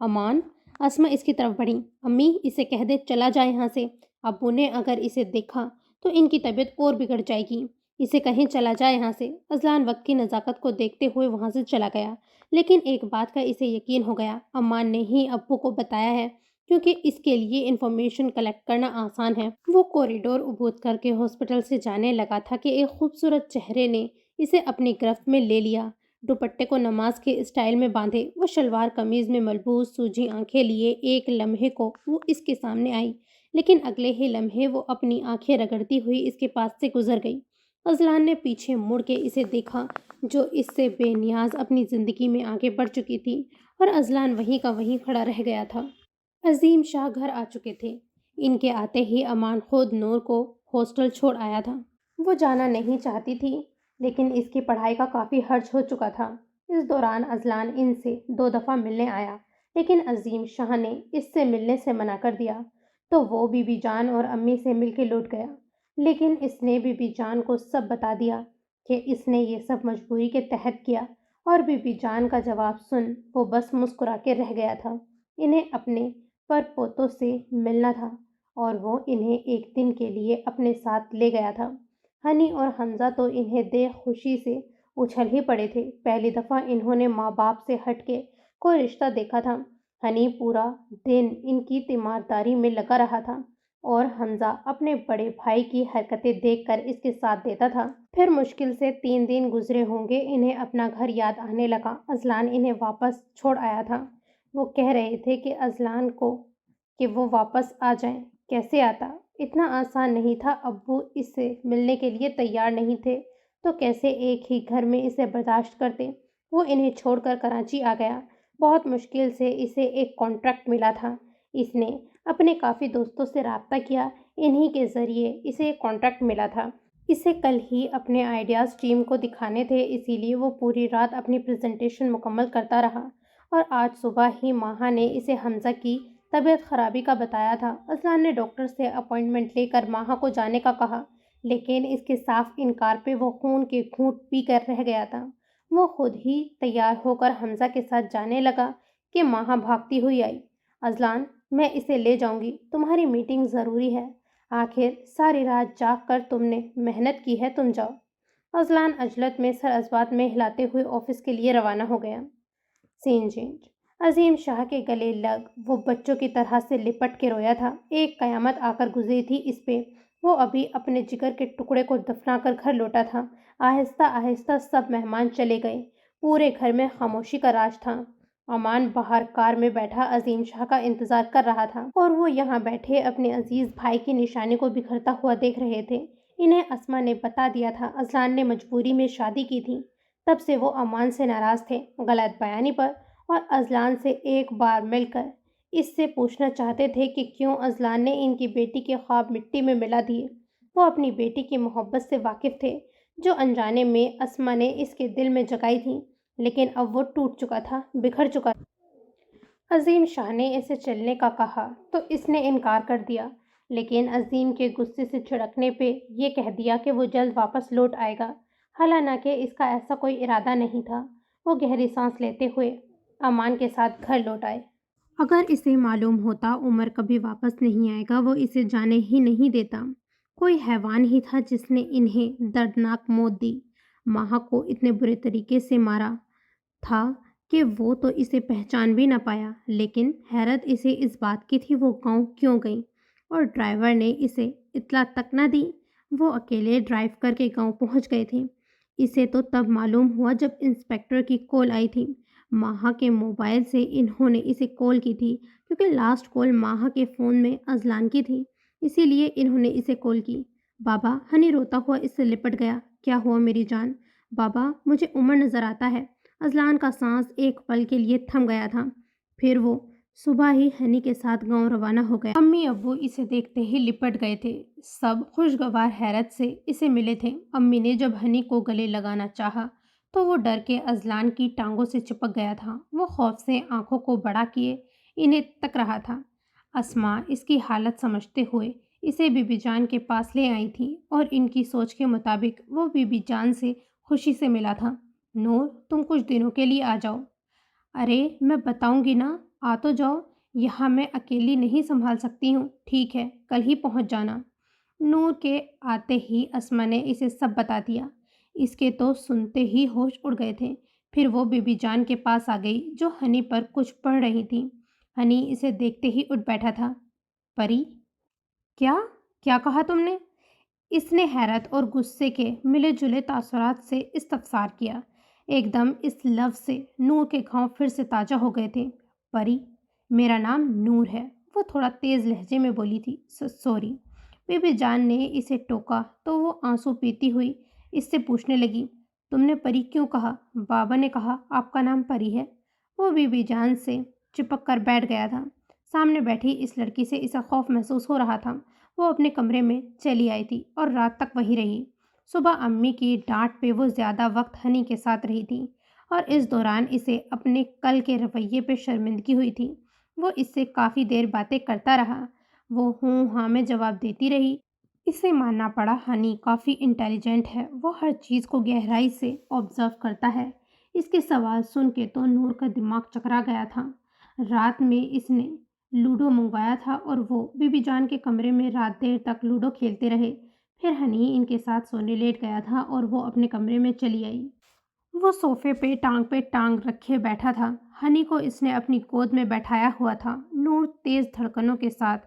امان، اسما اس کی طرف بڑھی۔ امی، اسے کہہ دے چلا جائے یہاں سے، ابو نے اگر اسے دیکھا تو ان کی طبیعت اور بگڑ جائے گی، اسے کہیں چلا جائے یہاں سے۔ اذلان وقت کی نزاکت کو دیکھتے ہوئے وہاں سے چلا گیا، لیکن ایک بات کا اسے یقین ہو گیا، امان نے ہی ابو کو بتایا ہے، کیونکہ اس کے لیے انفارمیشن کلیکٹ کرنا آسان ہے۔ وہ کوریڈور عبور کر کے ہاسپٹل سے جانے لگا تھا کہ ایک خوبصورت چہرے نے اسے اپنی گرفت میں لے لیا۔ دوپٹے کو نماز کے اسٹائل میں باندھے، وہ شلوار قمیض میں ملبوس سوجی آنکھیں لیے ایک لمحے کو وہ اس کے سامنے آئی، لیکن اگلے ہی لمحے وہ اپنی آنکھیں رگڑتی ہوئی اس کے پاس سے گزر گئی۔ اذلان نے پیچھے مڑ کے اسے دیکھا، جو اس سے بے نیاز اپنی زندگی میں آگے بڑھ چکی تھی، اور اذلان وہیں کا وہیں کھڑا رہ گیا تھا۔ عظیم شاہ گھر آ چکے تھے۔ ان کے آتے ہی امان خود نور کو ہاسٹل چھوڑ آیا تھا۔ وہ جانا نہیں چاہتی تھی، لیکن اس کی پڑھائی کا کافی خرچ ہو چکا تھا۔ اس دوران اذلان ان سے 2 دفعہ ملنے آیا، لیکن عظیم شاہ نے اس سے ملنے سے منع کر دیا، تو وہ بی بی جان اور امی سے مل کے لوٹ گیا۔ لیکن اس نے بی بی جان کو سب بتا دیا کہ اس نے یہ سب مجبوری کے تحت کیا، اور بی بی جان کا جواب سن وہ بس مسکرا کے رہ گیا تھا۔ انہیں اپنے پر پوتوں سے ملنا تھا، اور وہ انہیں ایک دن کے لیے اپنے ساتھ لے گیا تھا۔ ہنی اور حمزہ تو انہیں دیکھ خوشی سے اچھل ہی پڑے تھے۔ پہلی دفعہ انہوں نے ماں باپ سے ہٹ کے کوئی رشتہ دیکھا تھا۔ ہنی پورا دن ان کی تیمارداری میں لگا رہا تھا۔ اور حمزہ اپنے بڑے بھائی کی حرکتیں دیکھ کر اس کے ساتھ دیتا تھا۔ پھر مشکل سے 3 دن گزرے ہوں گے، انہیں اپنا گھر یاد آنے لگا۔ اذلان انہیں واپس چھوڑ آیا تھا۔ وہ کہہ رہے تھے کہ اذلان کو کہ وہ واپس آ جائیں۔ کیسے آتا؟ اتنا آسان نہیں تھا۔ ابو اس سے ملنے کے لیے تیار نہیں تھے تو کیسے ایک ہی گھر میں اسے برداشت کرتے؟ وہ انہیں چھوڑ کر کراچی آ گیا۔ بہت مشکل سے اسے ایک کانٹریکٹ ملا تھا۔ اس نے اپنے کافی دوستوں سے رابطہ کیا، انہی کے ذریعے اسے ایک کانٹریکٹ ملا تھا۔ اسے کل ہی اپنے آئیڈیاز ٹیم کو دکھانے تھے، اسی لیے وہ پوری رات اپنی پریزنٹیشن مکمل کرتا رہا اور آج صبح ہی ماہا نے اسے حمزہ کی طبیعت خرابی کا بتایا تھا۔ اذلان نے ڈاکٹر سے اپائنٹمنٹ لے کر ماہا کو جانے کا کہا، لیکن اس کے صاف انکار پہ وہ خون کے گھونٹ پی کر رہ گیا تھا۔ وہ خود ہی تیار ہو کر حمزہ کے ساتھ جانے لگا کہ ماہا بھاگتی ہوئی آئی۔ اذلان، میں اسے لے جاؤں گی، تمہاری میٹنگ ضروری ہے۔ آخر ساری رات جاگ کر تم نے محنت کی ہے، تم جاؤ۔ اذلان عجلت میں سر اسبات میں ہلاتے ہوئے آفس کے لیے روانہ ہو گیا۔ سین چینج۔ عظیم شاہ کے گلے لگ وہ بچوں کی طرح سے لپٹ کے رویا تھا۔ ایک قیامت آ کر گزری تھی اس پہ۔ وہ ابھی اپنے جگر کے ٹکڑے کو دفنا کر گھر لوٹا تھا۔ آہستہ آہستہ سب مہمان چلے گئے۔ پورے گھر میں خاموشی کا راج تھا۔ امان باہر کار میں بیٹھا عظیم شاہ کا انتظار کر رہا تھا اور وہ یہاں بیٹھے اپنے عزیز بھائی کی نشانی کو بکھرتا ہوا دیکھ رہے تھے۔ انہیں اسما نے بتا دیا تھا اذلان نے مجبوری میں شادی کی تھی۔ تب سے وہ امان سے ناراض تھے، غلط بیانی پر، اور اذلان سے ایک بار مل کر اس سے پوچھنا چاہتے تھے کہ کیوں اذلان نے ان کی بیٹی کے خواب مٹی میں ملا دیے۔ وہ اپنی بیٹی کی محبت سے واقف تھے جو انجانے میں اسما نے اس کے دل میں جگائی تھی، لیکن اب وہ ٹوٹ چکا تھا، بکھر چکا تھا۔ عظیم شاہ نے اسے چلنے کا کہا تو اس نے انکار کر دیا، لیکن عظیم کے غصے سے چھڑکنے پہ یہ کہہ دیا کہ وہ جلد واپس لوٹ آئے گا، حالانکہ اس کا ایسا کوئی ارادہ نہیں تھا۔ وہ گہری سانس لیتے ہوئے امان کے ساتھ گھر لوٹ آئے۔ اگر اسے معلوم ہوتا عمر کبھی واپس نہیں آئے گا وہ اسے جانے ہی نہیں دیتا۔ کوئی حیوان ہی تھا جس نے انہیں دردناک موت دی۔ ماہا کو اتنے برے طریقے سے مارا تھا کہ وہ تو اسے پہچان بھی نہ پایا، لیکن حیرت اسے اس بات کی تھی وہ گاؤں کیوں گئی اور ڈرائیور نے اسے اطلاع تک نہ دی۔ وہ اکیلے ڈرائیو کر کے گاؤں پہنچ گئے تھے۔ اسے تو تب معلوم ہوا جب انسپکٹر کی کال آئی تھی۔ ماہا کے موبائل سے انہوں نے اسے کال کی تھی کیونکہ لاسٹ کال ماہا کے فون میں اذلان کی تھی، اسی لیے انہوں نے اسے کال کی۔ بابا، ہنی روتا ہوا اس سے لپٹ گیا۔ کیا ہوا میری جان؟ بابا، مجھے عمر نظر آتا ہے۔ اذلان کا سانس ایک پل کے لیے تھم گیا تھا، پھر وہ صبح ہی ہنی کے ساتھ گاؤں روانہ ہو گیا۔ امی ابو اسے دیکھتے ہی لپٹ گئے تھے، سب خوشگوار حیرت سے اسے ملے تھے۔ امی نے جب ہنی کو گلے لگانا چاہا تو وہ ڈر کے اذلان کی ٹانگوں سے چپک گیا تھا۔ وہ خوف سے آنکھوں کو بڑا کیے انہیں تک رہا تھا۔ اسما اس کی حالت سمجھتے ہوئے اسے بی بی جان کے پاس لے آئی تھی اور ان کی سوچ کے مطابق وہ بی بی جان سے خوشی سے ملا تھا۔ نور، تم کچھ دنوں کے لیے آ جاؤ۔ ارے میں بتاؤں گی نا، آ تو جاؤ، یہاں میں اکیلی نہیں سنبھال سکتی ہوں۔ ٹھیک ہے، کل ہی پہنچ جانا۔ نور کے آتے ہی اسما نے اسے سب بتا دیا۔ اس کے تو سنتے ہی ہوش اڑ گئے تھے۔ پھر وہ بی بی جان کے پاس آ گئی جو ہنی پر کچھ پڑھ رہی تھی۔ ہنی اسے دیکھتے ہی اٹھ بیٹھا تھا۔ پری؟ کیا کیا کہا تم نے؟ اس نے حیرت اور غصے کے ملے جلے تاثرات سے استفسار کیا۔ ایک دم اس لفظ سے نور کے گھاؤں پھر سے تازہ ہو گئے تھے۔ پری، میرا نام نور ہے، وہ تھوڑا تیز لہجے میں بولی تھی۔ سوری۔ بی بی جان نے اسے ٹوکا تو وہ آنسو پیتی ہوئی اس سے پوچھنے لگی، تم نے پری کیوں کہا؟ بابا نے کہا آپ کا نام پری ہے۔ وہ بی بی جان سے چپک کر بیٹھ گیا تھا۔ سامنے بیٹھی اس لڑکی سے اسے خوف محسوس ہو رہا تھا۔ وہ اپنے کمرے میں چلی آئی تھی اور رات تک وہیں رہی۔ صبح امی کی ڈانٹ پہ وہ زیادہ وقت ہنی کے ساتھ رہی تھی اور اس دوران اسے اپنے کل کے رویے پہ شرمندگی ہوئی تھی۔ وہ اس سے کافی دیر باتیں کرتا رہا۔ وہ ہوں ہاں میں جواب دیتی رہی۔ اسے ماننا پڑا، ہنی کافی انٹیلیجنٹ ہے، وہ ہر چیز کو گہرائی سے آبزرو کرتا ہے۔ اس کے سوال سن کے تو نور کا دماغ چکرا گیا تھا۔ رات میں اس نے لوڈو منگوایا تھا اور وہ بی بی جان کے کمرے میں رات دیر تک لوڈو کھیلتے رہے۔ پھر ہنی ان کے ساتھ سونے لیٹ گیا تھا اور وہ اپنے کمرے میں چلی آئی۔ وہ صوفے پہ ٹانگ رکھے بیٹھا تھا۔ ہنی کو اس نے اپنی گود میں بیٹھایا ہوا تھا۔ نور تیز دھڑکنوں کے ساتھ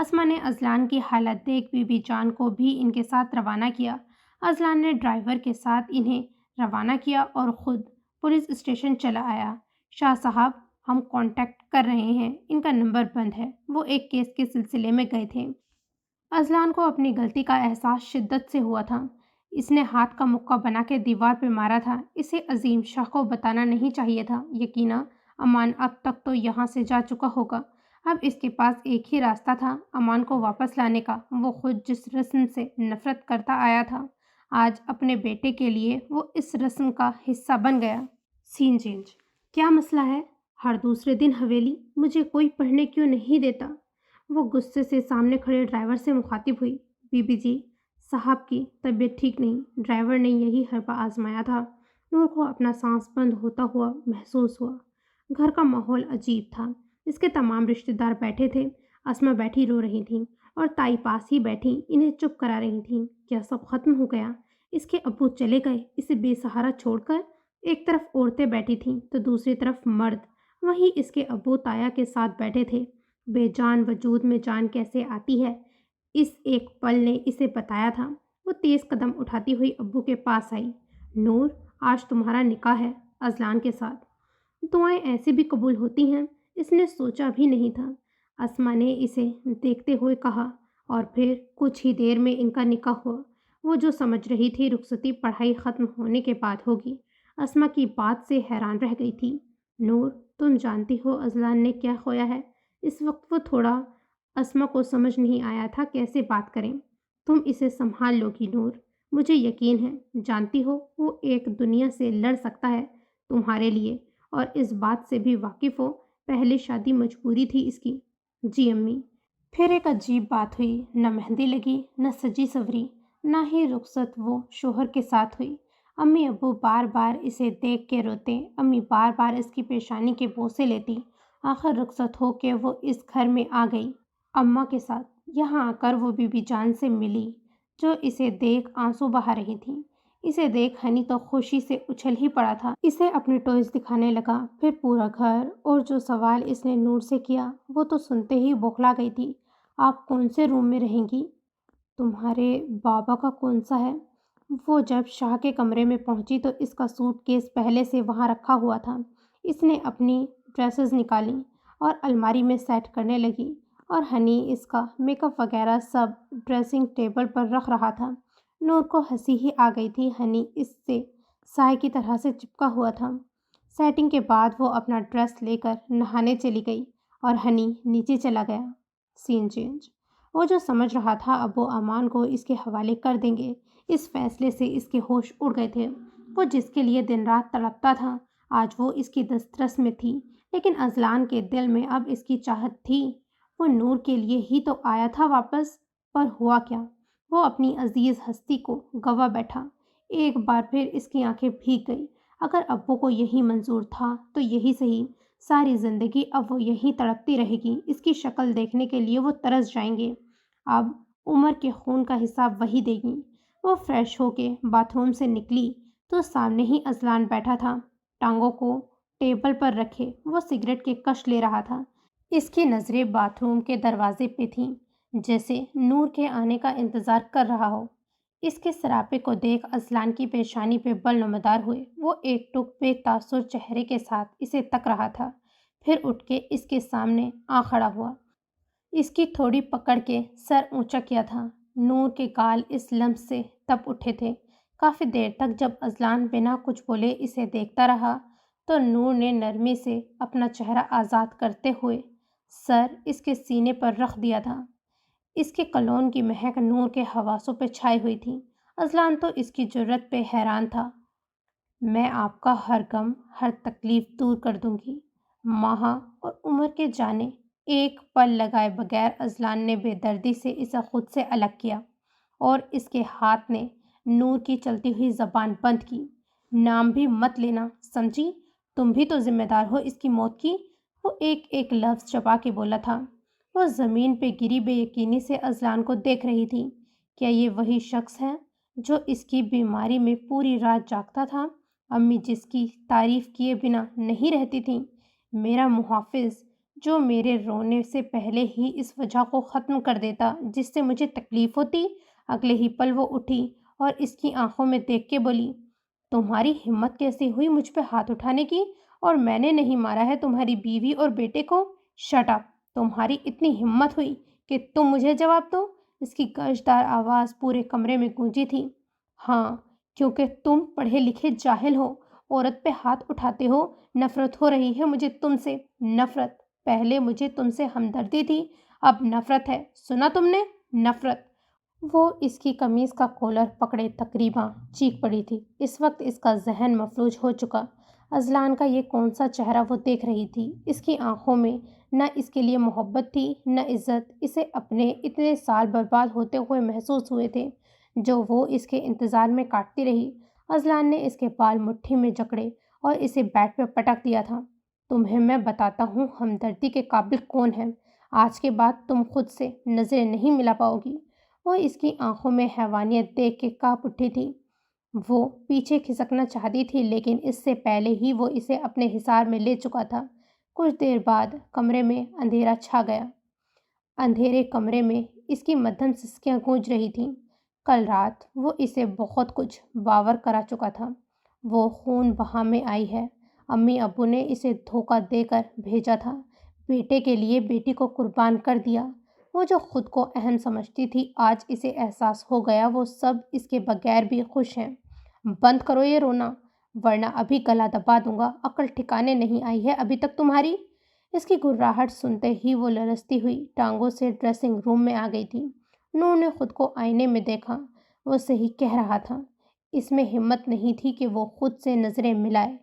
اسما نے ازلان کی حالت دیکھ بی بی جان کو بھی ان کے ساتھ روانہ کیا۔ ازلان نے ڈرائیور کے ساتھ انہیں روانہ کیا اور خود پولیس اسٹیشن چلا آیا۔ شاہ صاحب، ہم کانٹیکٹ کر رہے ہیں، ان کا نمبر بند ہے، وہ ایک کیس کے سلسلے میں گئے تھے۔ ازلان کو اپنی غلطی کا احساس شدت سے ہوا تھا۔ اس نے ہاتھ کا مکہ بنا کے دیوار پہ مارا تھا۔ اسے عظیم شاہ کو بتانا نہیں چاہیے تھا۔ یقیناً امان اب تک تو یہاں سے جا چکا ہوگا۔ اب اس کے پاس ایک ہی راستہ تھا، امان کو واپس لانے کا۔ وہ خود جس رسم سے نفرت کرتا آیا تھا، آج اپنے بیٹے کے لیے وہ اس رسم کا حصہ بن گیا۔ سین چینج۔ کیا مسئلہ ہے؟ ہر دوسرے دن حویلی، مجھے کوئی پڑھنے کیوں نہیں دیتا؟ وہ غصے سے سامنے کھڑے ڈرائیور سے مخاطب ہوئی۔ بی بی جی، صاحب کی طبیعت ٹھیک نہیں۔ ڈرائیور نے یہی حربہ آزمایا تھا۔ نور کو اپنا سانس بند ہوتا ہوا محسوس ہوا۔ گھر کا ماحول عجیب تھا۔ اس کے تمام رشتہ دار بیٹھے تھے۔ اسما بیٹھی رو رہی تھیں اور تائی پاس ہی بیٹھی انہیں چپ کرا رہی تھیں۔ کیا سب ختم ہو گیا؟ اس کے ابو چلے گئے اسے بے سہارا چھوڑ کر؟ ایک طرف عورتیں بیٹھی تھیں تو دوسری طرف مرد۔ وہیں اس کے ابو تایا کے ساتھ بیٹھے تھے۔ بے جان وجود میں جان کیسے آتی ہے، اس ایک پل نے اسے بتایا تھا۔ وہ تیز قدم اٹھاتی ہوئی ابو کے پاس آئی۔ نور، آج تمہارا نکاح ہے ازلان کے ساتھ۔ دعائیں ایسے بھی قبول ہوتی ہیں؟ اس نے سوچا بھی نہیں تھا۔ اسما نے اسے دیکھتے ہوئے کہا، اور پھر کچھ ہی دیر میں ان کا نکاح ہوا۔ وہ جو سمجھ رہی تھی رخصتی پڑھائی ختم ہونے کے بعد ہوگی، اسما کی بات سے حیران رہ گئی تھی۔ نور، تم جانتی ہو ازلان نے کیا کھویا ہے؟ اس وقت وہ تھوڑا اسما کو سمجھ نہیں آیا تھا کیسے بات کریں۔ تم اسے سنبھال لو گی نور، مجھے یقین ہے۔ جانتی ہو وہ ایک دنیا سے لڑ سکتا ہے تمہارے لیے، اور اس بات سے بھی واقف ہو پہلے شادی مجبوری تھی اس کی۔ جی امی۔ پھر ایک عجیب بات ہوئی، نہ مہندی لگی، نہ سجی سوری، نہ ہی رخصت وہ شوہر کے ساتھ ہوئی۔ امی ابو بار بار اسے دیکھ کے روتے، امی بار بار اس کی پیشانی کے بوسے لیتی۔ آخر رخصت ہو کے وہ اس گھر میں آ گئی اماں کے ساتھ۔ یہاں آ کر وہ بی بی جان سے ملی جو اسے دیکھ آنسو بہا رہی تھی۔ اسے دیکھ ہنی تو خوشی سے اچھل ہی پڑا تھا۔ اسے اپنے ٹوئز دکھانے لگا، پھر پورا گھر، اور جو سوال اس نے نور سے کیا وہ تو سنتے ہی بوکھلا گئی تھی۔ آپ کون سے روم میں رہیں گی؟ تمہارے بابا کا کون سا ہے؟ وہ جب شاہ کے کمرے میں پہنچی تو اس کا سوٹ کیس پہلے سے وہاں رکھا ہوا تھا۔ اس نے اپنی ڈریسز نکالیں اور الماری میں سیٹ کرنے لگی، اور ہنی اس کا میک اپ وغیرہ سب ڈریسنگ ٹیبل پر رکھ رہا تھا۔ نور کو ہنسی ہی آ گئی تھی۔ ہنی اس سے سائے کی طرح سے چپکا ہوا تھا۔ سیٹنگ کے بعد وہ اپنا ڈریس لے کر نہانے چلی گئی اور ہنی نیچے چلا گیا۔ سین چینج۔ وہ جو سمجھ رہا تھا اب وہ امان کو اس کے حوالے کر دیں گے، اس فیصلے سے اس کے ہوش اڑ گئے تھے۔ وہ جس کے لیے دن رات تڑپتا تھا، آج وہ اس کی دسترس میں تھی۔ لیکن ازلان کے دل میں اب اس کی چاہت تھی۔ وہ نور کے لیے ہی تو آیا تھا واپس، پر ہوا کیا؟ وہ اپنی عزیز ہستی کو گنوا بیٹھا۔ ایک بار پھر اس کی آنکھیں بھیگ گئی۔ اگر ابو کو یہی منظور تھا تو یہی صحیح، ساری زندگی اب وہ یہی تڑپتی رہے گی۔ اس کی شکل دیکھنے کے لیے وہ ترس جائیں گے۔ اب عمر کے خون کا حساب وہی دے گی۔ وہ فریش ہو کے باتھ روم سے نکلی تو سامنے ہی ازلان بیٹھا تھا، ٹانگوں کو ٹیبل پر رکھے وہ سگریٹ کے کش لے رہا تھا۔ اس کی نظریں باتھ روم کے دروازے پہ تھیں، جیسے نور کے آنے کا انتظار کر رہا ہو۔ اس کے سراپے کو دیکھ ازلان کی پیشانی پہ بل نمودار ہوئے۔ وہ ایک ٹک بے تاثر چہرے کے ساتھ اسے تک رہا تھا، پھر اٹھ کے اس کے سامنے آ کھڑا ہوا۔ اس کی تھوڑی پکڑ کے سر اونچا کیا تھا۔ نور کے گال اس لمس سے تپ اٹھے تھے۔ کافی دیر تک جب ازلان بنا کچھ بولے اسے دیکھتا رہا تو نور نے نرمی سے اپنا چہرہ آزاد کرتے ہوئے سر اس کے سینے پر رکھ دیا تھا۔ اس کے کولون کی مہک نور کے حواسوں پہ چھائی ہوئی تھی۔ ازلان تو اس کی جرأت پہ حیران تھا۔ میں آپ کا ہر غم، ہر تکلیف دور کر دوں گی۔ ماہا اور عمر کے جانے ایک پل لگائے بغیر ازلان نے بے دردی سے اسے خود سے الگ کیا، اور اس کے ہاتھ نے نور کی چلتی ہوئی زبان بند کی۔ نام بھی مت لینا، سمجھی؟ تم بھی تو ذمہ دار ہو اس کی موت کی۔ وہ ایک ایک لفظ چبا کے بولا تھا۔ وہ زمین پہ گری بے یقینی سے ازلان کو دیکھ رہی تھی۔ کیا یہ وہی شخص ہے جو اس کی بیماری میں پوری رات جاگتا تھا؟ امی جس کی تعریف کیے بنا نہیں رہتی تھیں، میرا محافظ جو میرے رونے سے پہلے ہی اس وجہ کو ختم کر دیتا جس سے مجھے تکلیف ہوتی۔ اگلے ہی پل وہ اٹھی اور اس کی آنکھوں میں دیکھ کے بولی، تمہاری ہمت کیسے ہوئی مجھ پہ ہاتھ اٹھانے کی؟ اور میں نے نہیں مارا ہے تمہاری بیوی اور بیٹے کو؟ Shut up! تمہاری اتنی ہمت ہوئی کہ تم مجھے جواب دو؟ اس کی گرجدار آواز پورے کمرے میں گونجی تھی۔ ہاں، کیونکہ تم پڑھے لکھے جاہل ہو، عورت پہ ہاتھ اٹھاتے ہو۔ نفرت ہو رہی ہے مجھے تم سے، نفرت۔ پہلے مجھے تم سے ہمدردی تھی، اب نفرت ہے، سنا تم نے؟ نفرت۔ وہ اس کی قمیص کا کالر پکڑے تقریباً چیخ پڑی تھی۔ اس وقت اس کا ذہن مفلوج ہو چکا۔ اذلان کا یہ کون سا چہرہ وہ دیکھ رہی تھی؟ اس کی آنکھوں میں نہ اس کے لیے محبت تھی نہ عزت۔ اسے اپنے اتنے سال برباد ہوتے ہوئے محسوس ہوئے تھے جو وہ اس کے انتظار میں کاٹتی رہی۔ اذلان نے اس کے بال مٹھی میں جکڑے اور اسے بیڈ پہ پٹک دیا تھا۔ تمہیں میں بتاتا ہوں ہمدردی کے قابل کون ہے۔ آج کے بعد تم خود سے نظریں نہیں ملا پاؤ گی۔ وہ اس کی آنکھوں میں حیوانیت دیکھ کے کانپ اٹھی تھی۔ وہ پیچھے کھسکنا چاہتی تھی لیکن اس سے پہلے ہی وہ اسے اپنے حصار میں لے چکا تھا۔ کچھ دیر بعد کمرے میں اندھیرا چھا گیا۔ اندھیرے کمرے میں اس کی مدھم سسکیاں گونج رہی تھیں۔ کل رات وہ اسے بہت کچھ باور کرا چکا تھا۔ وہ خون بہا میں آئی ہے۔ امی ابو نے اسے دھوکہ دے کر بھیجا تھا، بیٹے کے لیے بیٹی کو قربان کر دیا۔ وہ جو خود کو اہم سمجھتی تھی آج اسے احساس ہو گیا وہ سب اس کے بغیر بھی خوش ہیں۔ بند کرو یہ رونا ورنہ ابھی گلا دبا دوں گا۔ عقل ٹھکانے نہیں آئی ہے ابھی تک تمہاری؟ اس کی گھرراہٹ سنتے ہی وہ لرزتی ہوئی ٹانگوں سے ڈریسنگ روم میں آ گئی تھی۔ نور نے خود کو آئینے میں دیکھا۔ وہ صحیح کہہ رہا تھا، اس میں ہمت نہیں تھی کہ وہ خود سے نظریں ملائے۔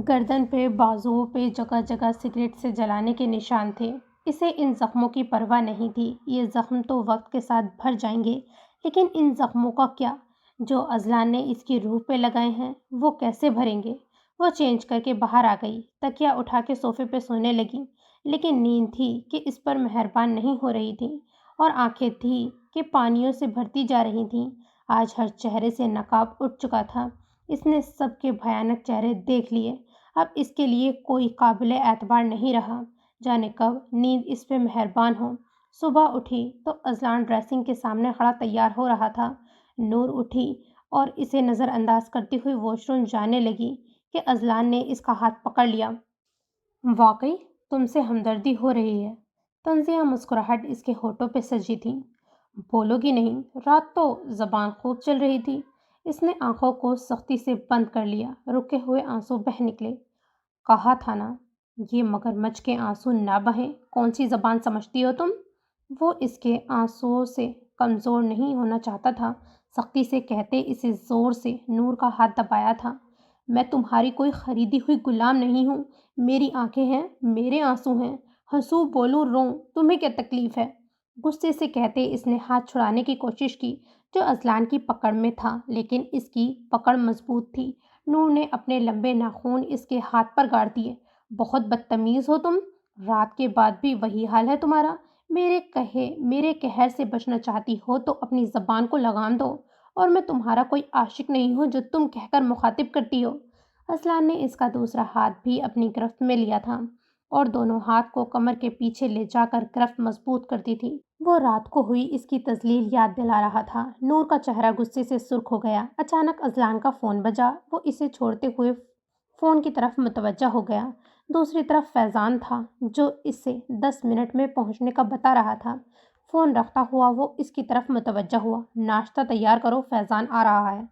گردن پہ بازوؤں پہ جگہ جگہ سگریٹ سے جلانے کے نشان تھے۔ اسے ان زخموں کی پرواہ نہیں تھی۔ یہ زخم تو وقت کے ساتھ بھر جائیں گے لیکن ان زخموں کا کیا جو اذلان نے اس کی روح پہ لگائے ہیں، وہ کیسے بھریں گے؟ وہ چینج کر کے باہر آ گئی، تکیہ اٹھا کے صوفے پہ سونے لگی۔ لیکن نیند تھی کہ اس پر مہربان نہیں ہو رہی تھی اور آنکھیں تھی کہ پانیوں سے بھرتی جا رہی تھیں۔ آج ہر چہرے سے نقاب اٹھ چکا تھا۔ اس نے سب کے بھیانک چہرے دیکھ لیے۔ اب اس کے لیے کوئی قابل اعتبار نہیں رہا۔ جانے کب نیند اس پہ مہربان ہو۔ صبح اٹھی تو اذلان ڈریسنگ کے سامنے کھڑا تیار ہو رہا تھا۔ نور اٹھی اور اسے نظر انداز کرتی ہوئی واش روم جانے لگی کہ اذلان نے اس کا ہاتھ پکڑ لیا۔ واقعی تم سے ہمدردی ہو رہی ہے۔ طنزیہ مسکراہٹ اس کے ہونٹوں پہ سجی تھی۔ بولو گی نہیں؟ رات تو زبان خوب چل رہی تھی۔ اس نے آنکھوں کو سختی سے بند کر لیا، رکے ہوئے آنسو بہہ نکلے۔ کہا تھا نا یہ مگرمچھ کے آنسو نہ بہیں۔ کون سی زبان سمجھتی ہو تم؟ وہ اس کے آنسوؤں سے کمزور نہیں ہونا چاہتا تھا، سختی سے کہتے اسے زور سے نور کا ہاتھ دبایا تھا۔ میں تمہاری کوئی خریدی ہوئی غلام نہیں ہوں۔ میری آنکھیں ہیں، میرے آنسو ہیں۔ ہنسوں بولوں روؤں، تمہیں کیا تکلیف ہے؟ غصے سے کہتے اس نے ہاتھ چھڑانے کی کوشش کی جو اذلان کی پکڑ میں تھا لیکن اس کی پکڑ مضبوط تھی۔ نور نے اپنے لمبے ناخن اس کے ہاتھ پر گاڑ دیے۔ بہت بدتمیز ہو تم۔ رات کے بعد بھی وہی حال ہے تمہارا۔ میرے قہر سے بچنا چاہتی ہو تو اپنی زبان کو لگام دو، اور میں تمہارا کوئی عاشق نہیں ہوں جو تم کہہ کر مخاطب کرتی ہو۔ اذلان نے اس کا دوسرا ہاتھ بھی اپنی گرفت میں لیا تھا اور دونوں ہاتھ کو کمر کے پیچھے لے جا کر گرفت مضبوط کرتی تھی۔ وہ رات کو ہوئی اس کی تذلیل یاد دلا رہا تھا۔ نور کا چہرہ غصے سے سرخ ہو گیا۔ اچانک اذلان کا فون بجا۔ وہ اسے چھوڑتے ہوئے فون کی طرف متوجہ ہو گیا۔ دوسری طرف فیضان تھا جو اسے 10 منٹ میں پہنچنے کا بتا رہا تھا۔ فون رکھتا ہوا وہ اس کی طرف متوجہ ہوا۔ ناشتہ تیار کرو، فیضان آ رہا ہے۔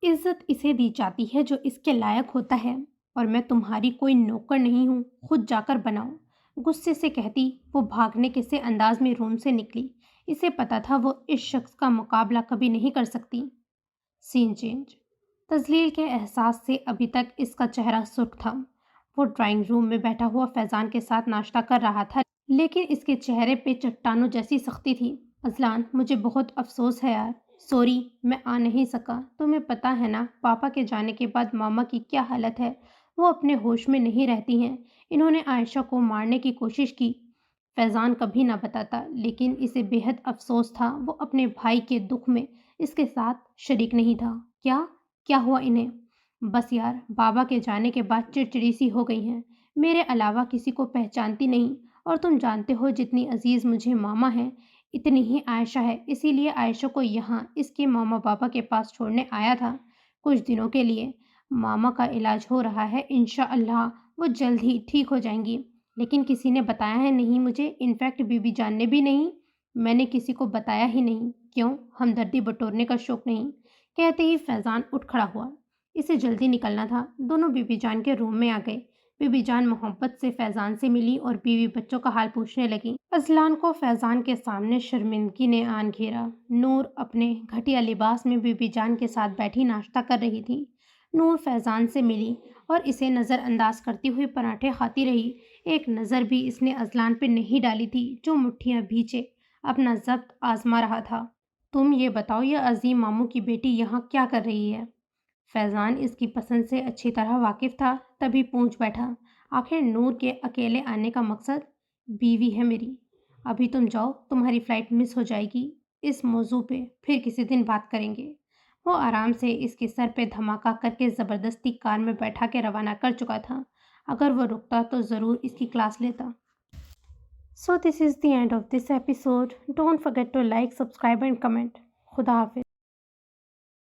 عزت اسے دی جاتی ہے جو اس کے لائق ہوتا ہے، اور میں تمہاری کوئی نوکر نہیں ہوں، خود جا کر بناؤ۔ غصے سے کہتی وہ بھاگنے کے سے انداز میں روم سے نکلی۔ اسے پتا تھا وہ اس شخص کا مقابلہ کبھی نہیں کر سکتی۔ سین چینج۔ تذلیل کے احساس سے ابھی تک اس کا چہرہ سرخ تھا۔ وہ ڈرائنگ روم میں بیٹھا ہوا فیضان کے ساتھ ناشتہ کر رہا تھا لیکن اس کے چہرے پہ چٹانوں جیسی سختی تھی۔ اذلان، مجھے بہت افسوس ہے یار، سوری میں آ نہیں سکا۔ تمہیں پتہ ہے نا پاپا کے جانے کے بعد ماما کی کیا حالت ہے، وہ اپنے ہوش میں نہیں رہتی ہیں۔ انہوں نے عائشہ کو مارنے کی کوشش کی۔ فیضان کبھی نہ بتاتا لیکن اسے بے حد افسوس تھا وہ اپنے بھائی کے دکھ میں اس کے ساتھ شریک نہیں تھا۔ کیا ہوا انہیں؟ بس یار، بابا کے جانے کے بعد چڑچڑی سی ہو گئی ہیں، میرے علاوہ کسی کو پہچانتی نہیں اور تم جانتے ہو جتنی عزیز مجھے ماما ہے اتنی ہی عائشہ ہے، اسی لیے عائشہ کو یہاں اس کے ماما پاپا کے پاس چھوڑنے آیا تھا کچھ دنوں کے لیے۔ ماما کا علاج ہو رہا ہے، انشاءاللہ وہ جلد ہی ٹھیک ہو جائیں گی، لیکن کسی نے بتایا ہے نہیں مجھے، انفیکٹ بی بی جان نے بھی نہیں، میں نے کسی کو بتایا ہی نہیں۔ کیوں؟ ہمدردی بٹورنے کا شوق نہیں؟ کہتے ہی فیضان اٹھ کھڑا ہوا، اسے جلدی نکلنا تھا۔ دونوں بی بی جان کے روم میں آ گئے۔ بی بی جان محبت سے فیضان سے ملی اور بیوی بچوں کا حال پوچھنے لگی۔ اذلان کو فیضان کے سامنے شرمندگی نے آن گھیرا۔ نور اپنے گھٹیا لباس میں بی بی جان کے ساتھ بیٹھی ناشتہ کر رہی تھی۔ نور فیضان سے ملی اور اسے نظر انداز کرتی ہوئی پراٹھے کھاتی رہی۔ ایک نظر بھی اس نے اذلان پہ نہیں ڈالی تھی جو مٹھیاں بھیچے اپنا ضبط آزما رہا تھا۔ تم یہ بتاؤ یہ عظیم ماموں کی بیٹی یہاں کیا کر رہی ہے؟ فیضان اس کی پسند سے اچھی طرح واقف تھا، تبھی پوچھ بیٹھا۔ آخر نور کے اکیلے آنے کا مقصد؟ بیوی ہے میری۔ ابھی تم جاؤ، تمہاری فلائٹ مس ہو جائے گی، اس موضوع پہ پھر کسی دن بات کریں گے۔ وہ آرام سے اس کے سر پہ دھماکہ کر کے زبردستی کار میں بیٹھا کے روانہ کر چکا تھا۔ اگر وہ رکتا تو ضرور اس کی کلاس لیتا۔ So this is the end of this episode. Don't forget to like, subscribe and comment. خدا حافظ.